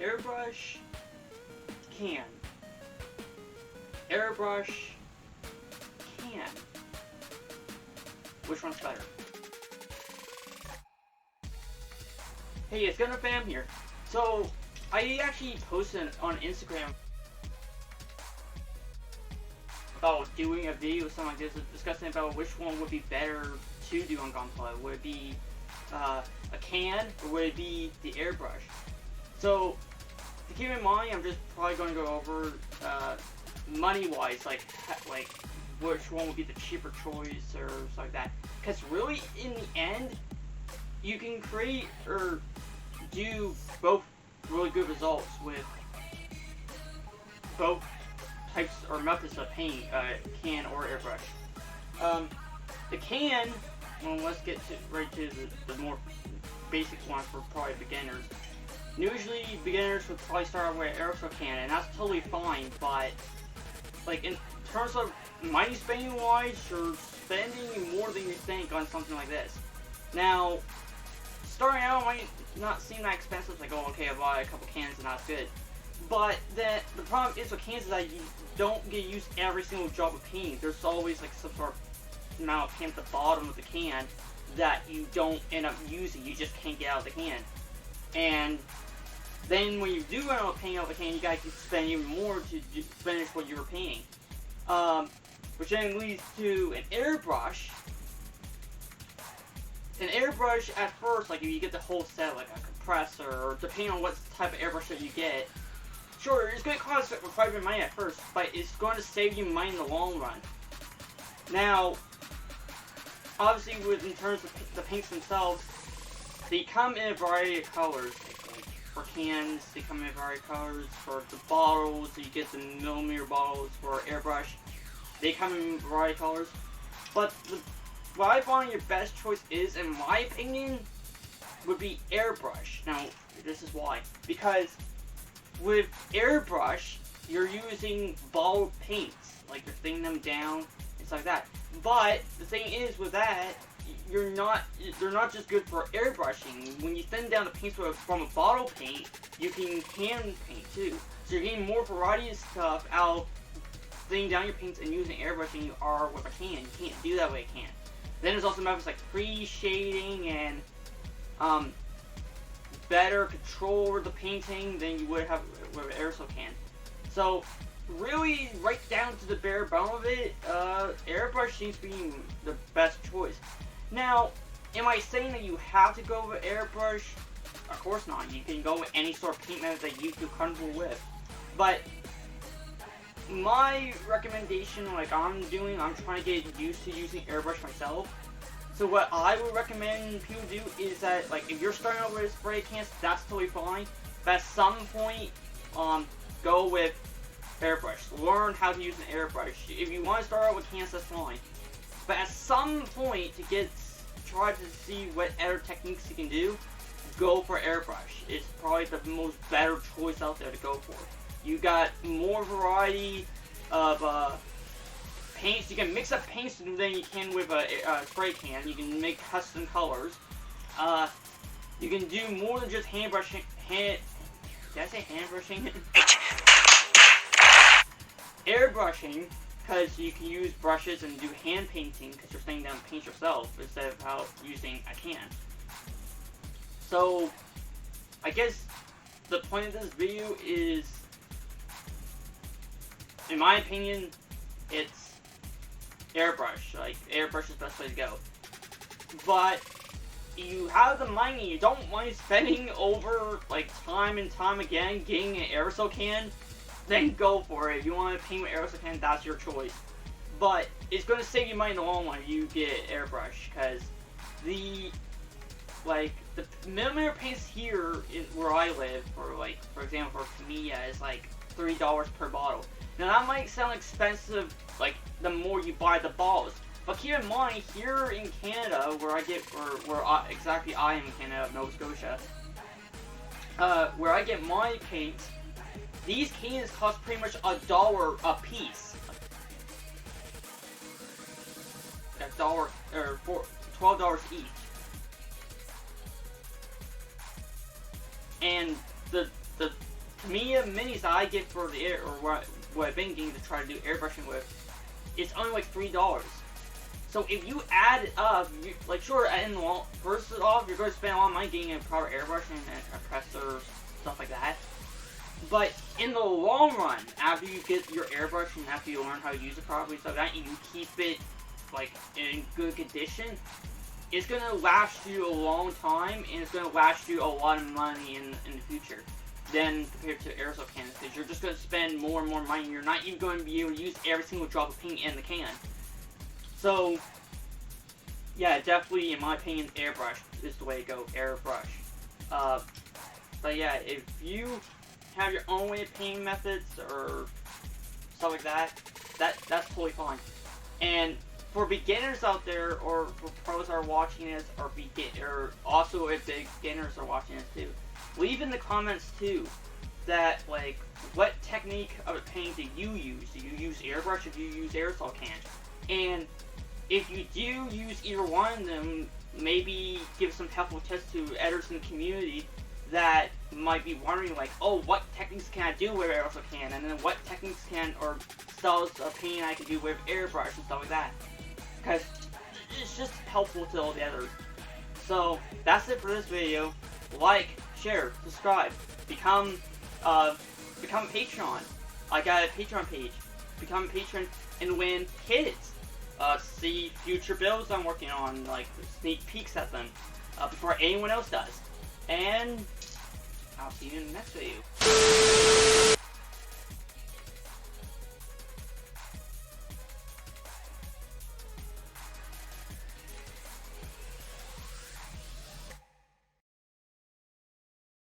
Airbrush can. Airbrush can. Which one's better? Hey, it's Gunpla Fam here. So, I actually posted on Instagram about doing a video or something like this, discussing about which one would be better to do on Gunpla. Would it be a can, or would it be the airbrush? So, to keep in mind, I'm just probably going to go over money-wise, like which one would be the cheaper choice or something like that. Because really, in the end, you can create or do both really good results with both types or methods of paint, can or airbrush. The can, well, let's get right to the more basic one for probably beginners. Usually beginners would probably start out with an aerosol can, and that's totally fine, but like in terms of money spending wise, you're spending more than you think on something like this. Now, starting out might not seem that expensive, like, oh, okay, I bought a couple cans and that's good. But the problem is with cans is that you don't get used every single drop of paint. There's always like some sort of amount of paint at the bottom of the can that you don't end up using. You just can't get out of the can. And then when you do run out of paint out of the can, you gotta keep spending even more to finish what you were painting. Which then leads to an airbrush. An airbrush at first, like if you get the whole set, like a compressor, or depending on what type of airbrush that you get, sure, it's going to cost quite a bit of money at first, but it's going to save you money in the long run. Now, obviously, in terms of the paints themselves, they come in a variety of colors. Like for cans, they come in a variety of colors. For the bottles, you get the millimeter bottles. For airbrush, they come in a variety of colors. But what I find your best choice is, in my opinion, would be airbrush. Now, this is why. Because with airbrush, you're using bottled paints. Like, you're thinning them down, it's like that. But the thing is, with that, they're not just good for airbrushing. When you thin down the paints from a bottle paint, you can hand paint too. So you're getting more variety of stuff out of thinning down your paints and using airbrush than you are with a can. You can't do that with a can. Then there's also methods like pre-shading and better control over the painting than you would have with an aerosol can. So really, right down to the bare bone of it, airbrush seems to be the best choice. Now, am I saying that you have to go with airbrush? Of course not. You can go with any sort of paint method that you feel comfortable with. But my recommendation, like I'm trying to get used to using airbrush myself. So what I would recommend people do is that, like, if you're starting out with spray cans, that's totally fine. But at some point, go with airbrush. Learn how to use an airbrush. If you want to start out with cans, that's fine. But at some point, try to see what other techniques you can do, go for airbrush. It's probably the most better choice out there to go for. You got more variety of paints. You can mix up paints than you can with a spray can. You can make custom colors. You can do more than just hand brushing. Did I say hand brushing? Airbrushing, because you can use brushes and do hand painting because you're staying down to paint yourself instead of using a can. So, I guess the point of this video is, in my opinion, it's airbrush. Like, airbrush is the best way to go. But you have the money, you don't mind spending over, like, time and time again getting an aerosol can, then go for it. If you want to paint with aerosol can, that's your choice. But it's going to save you money in the long run if you get airbrush, because the millimeter paints here where I live, for example, for Tamiya, is like $3 per bottle. Now that might sound expensive, like, the more you buy the bottles. But keep in mind, here in Canada, exactly I am in Canada, Nova Scotia, where I get my paints, these cans cost pretty much $1 a piece. $1 or $12 each. And the Tamiya minis that I get for the air, or what I've been getting to try to do airbrushing with, it's only like $3. So if you add it up, like sure, in the long, first off, you're going to spend a lot of money getting a proper airbrush and a compressor, stuff like that. But in the long run, after you get your airbrush and after you learn how to use it properly, stuff like that, and you keep it like in good condition, it's going to last you a long time, and it's going to last you a lot of money in the future than compared to aerosol cans, because you're just going to spend more and more money, and you're not even going to be able to use every single drop of paint in the can. So, yeah, definitely, in my opinion, airbrush is the way to go, airbrush. But yeah, if you have your own way of painting methods, or stuff like that, that's totally fine. And for beginners out there, or for pros that are watching this, or also if beginners are watching this too, leave in the comments too, that like, what technique of paint do you use? Do you use airbrush, or do you use aerosol can? And if you do use either one, then maybe give some helpful tips to editors in the community that might be wondering, like, oh, what techniques can I do with aerosol can, and then what techniques or styles of paint I can do with airbrush and stuff like that, because it's just helpful to all the others. So that's it for this video. Like, share, subscribe, become a Patreon. I got a Patreon page. Become a patron and win kits. See future builds I'm working on, like sneak peeks at them before anyone else does. And I'll see you in the next video.